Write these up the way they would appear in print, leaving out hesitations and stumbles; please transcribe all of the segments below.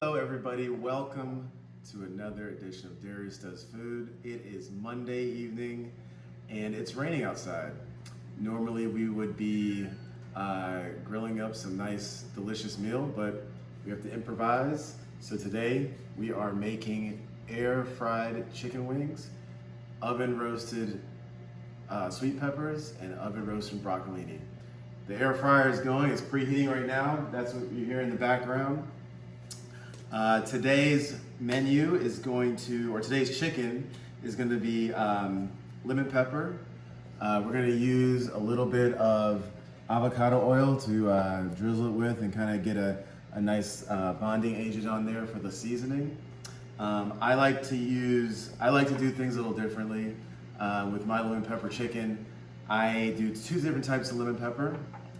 Hello everybody, welcome to another edition of Darius Does Food. It is Monday evening and it's raining outside. Normally we would be grilling up some nice delicious meal, but we have to improvise. So today we are making air fried chicken wings, oven roasted sweet peppers, and oven roasted broccolini. The air fryer is going, it's preheating right now. That's what you hear in the background. Today's menu is today's chicken is going to be lemon pepper. We're going to use a little bit of avocado oil to drizzle it with and kind of get a nice bonding agent on there for the seasoning. I like to do things a little differently. With my lemon pepper chicken, I do two different types of lemon pepper.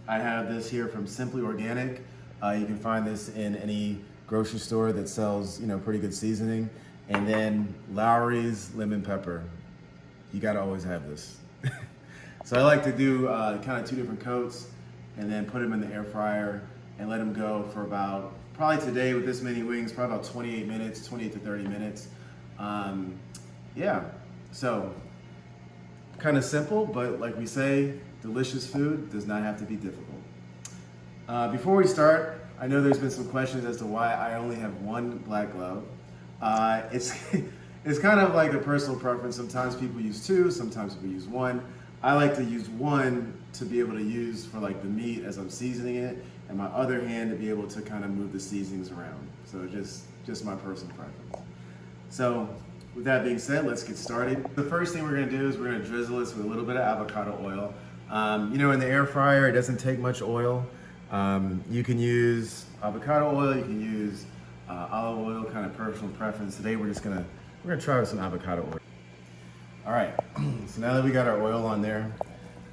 I have this here from Simply Organic. You can find this in any grocery store that sells, pretty good seasoning. And then Lowry's lemon pepper. You gotta always have this. So I like to do kind of two different coats and then put them in the air fryer and let them go for probably today with this many wings, probably about 28 minutes, 28 to 30 minutes. So kind of simple, but like we say, delicious food does not have to be difficult. Before we start, I know there's been some questions as to why I only have one black glove. It's kind of like a personal preference. Sometimes people use two, sometimes people use one. I like to use one to be able to use for like the meat as I'm seasoning it, and my other hand to be able to kind of move the seasonings around. So just my personal preference. So with that being said, let's get started. The first thing we're gonna do is we're gonna drizzle this with a little bit of avocado oil. In the air fryer, it doesn't take much oil. You can use avocado oil, you can use olive oil, kind of personal preference. Today we're gonna try with some avocado oil. All right, so now that we got our oil on there,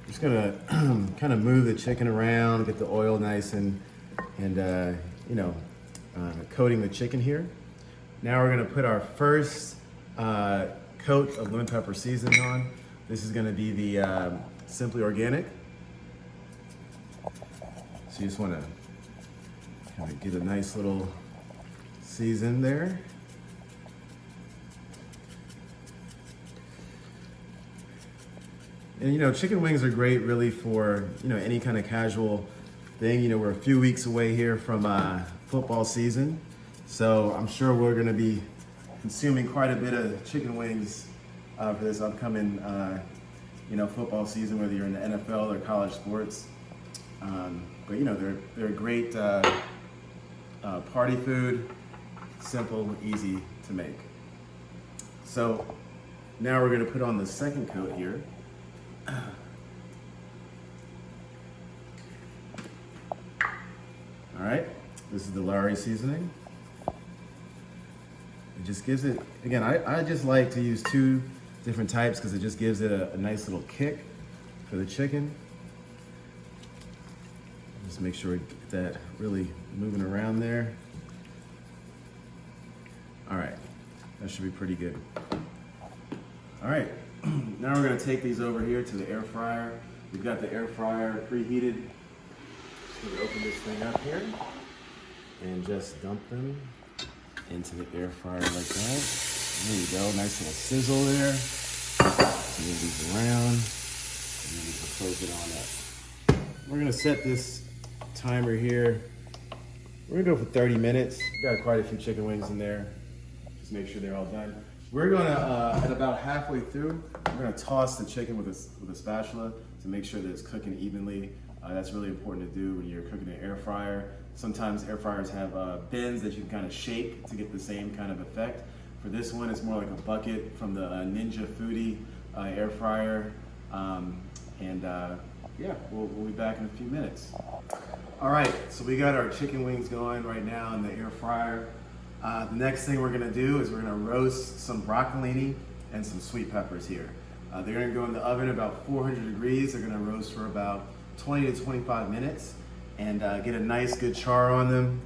just gonna kind of move the chicken around, get the oil nice and coating the chicken here. Now we're gonna put our first coat of lemon pepper seasoning on. This is gonna be the Simply Organic. So you just want to kind of get a nice little season there. And chicken wings are great really for, any kind of casual thing. We're a few weeks away here from football season. So I'm sure we're going to be consuming quite a bit of chicken wings for this upcoming, football season, whether you're in the NFL or college sports. But they're a great party food, simple, easy to make. So now we're going to put on the second coat here. All right, this is the Lowry seasoning. It just gives it, again, I just like to use two different types because it just gives it a nice little kick for the chicken. Just make sure we get that really moving around there. All right, that should be pretty good. All right, now we're gonna take these over here to the air fryer. We've got the air fryer preheated. Just gonna open this thing up here and just dump them into the air fryer like that. There you go, nice little sizzle there. Move these around, and then we can close it on up. We're gonna set this timer here. We're gonna go for 30 minutes. We've got quite a few chicken wings in there. Just make sure they're all done. We're gonna, at about halfway through, we're gonna toss the chicken with a spatula to make sure that it's cooking evenly. That's really important to do when you're cooking in an air fryer. Sometimes air fryers have bins that you can kind of shake to get the same kind of effect. For this one, it's more like a bucket from the Ninja Foodie air fryer. We'll be back in a few minutes. All right, so we got our chicken wings going right now in the air fryer. The next thing we're gonna do is we're gonna roast some broccolini and some sweet peppers here. They're gonna go in the oven about 400 degrees. They're gonna roast for about 20 to 25 minutes and get a nice good char on them.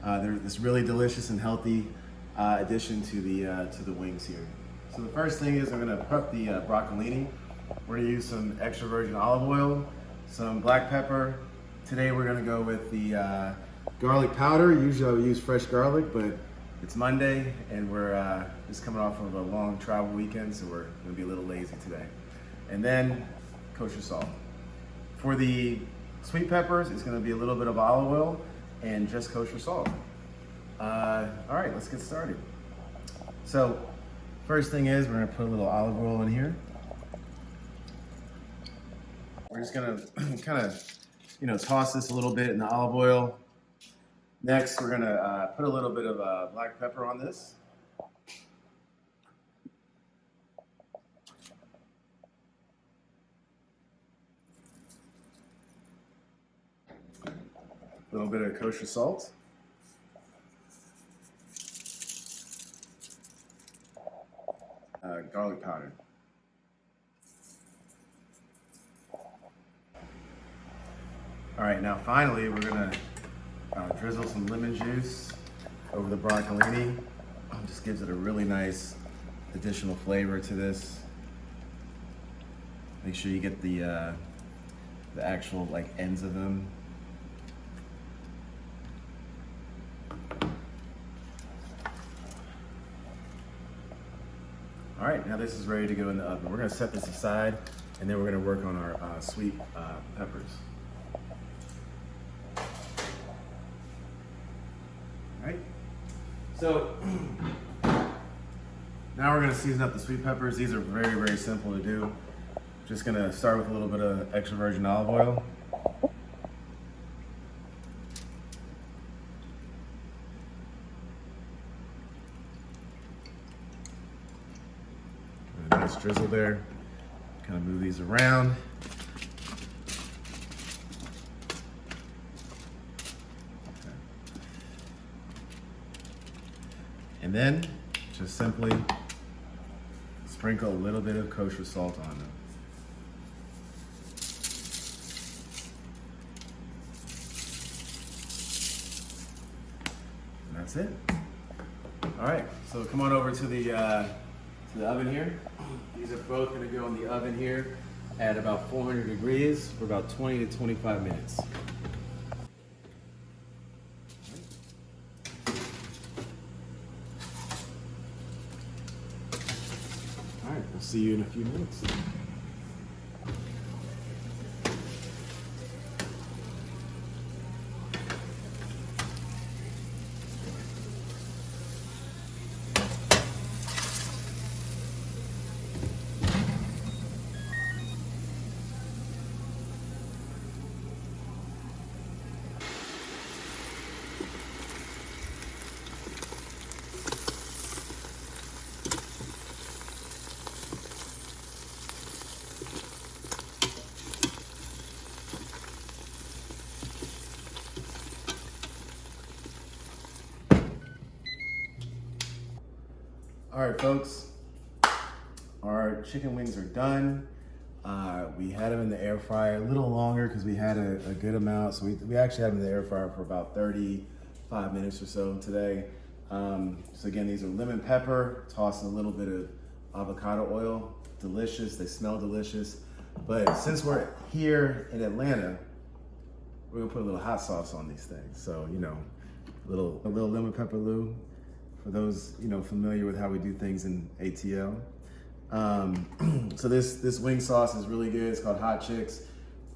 They're this really delicious and healthy addition to the wings here. So the first thing is I'm gonna prep the broccolini. We're gonna use some extra virgin olive oil, some black pepper, Today we're gonna go with the garlic powder. Usually I would use fresh garlic, but it's Monday and we're just coming off of a long travel weekend, so we're gonna be a little lazy today. And then kosher salt. For the sweet peppers, it's gonna be a little bit of olive oil and just kosher salt. All right, let's get started. So first thing is we're gonna put a little olive oil in here. We're just gonna kind of, toss this a little bit in the olive oil. Next, we're gonna put a little bit of black pepper on this. A little bit of kosher salt. Garlic powder. All right, now finally we're gonna drizzle some lemon juice over the broccolini. Just gives it a really nice additional flavor to this. Make sure you get the actual ends of them. All right, now this is ready to go in the oven. We're gonna set this aside and then we're gonna work on our sweet peppers. Right. So now we're gonna season up the sweet peppers. These are very, very simple to do. Just gonna start with a little bit of extra virgin olive oil. A nice drizzle there. Kind of move these around. And then just simply sprinkle a little bit of kosher salt on them. And that's it. All right, so come on over to the oven here. These are both gonna go in the oven here at about 400 degrees for about 20 to 25 minutes. All right, we'll see you in a few minutes. All right, folks, our chicken wings are done. We had them in the air fryer a little longer because we had a good amount. So we actually had them in the air fryer for about 35 minutes or so today. So again, these are lemon pepper, tossed in a little bit of avocado oil. Delicious, they smell delicious. But since we're here in Atlanta, we're gonna put a little hot sauce on these things. So, a little lemon pepper lou. For those familiar with how we do things in ATL. So this wing sauce is really good. It's called Hot Chicks.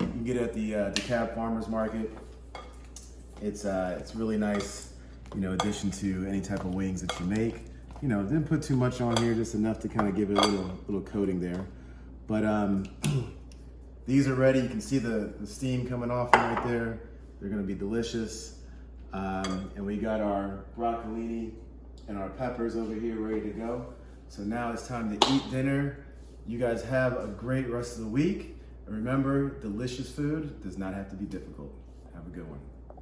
You can get it at the DeKalb Farmers Market. It's really nice, addition to any type of wings that you make. Didn't put too much on here, just enough to kind of give it a little coating there. But these are ready. You can see the steam coming off them right there. They're gonna be delicious. And we got our broccolini and our peppers over here ready to go. So now it's time to eat dinner. You guys have a great rest of the week. And remember, delicious food does not have to be difficult. Have a good one.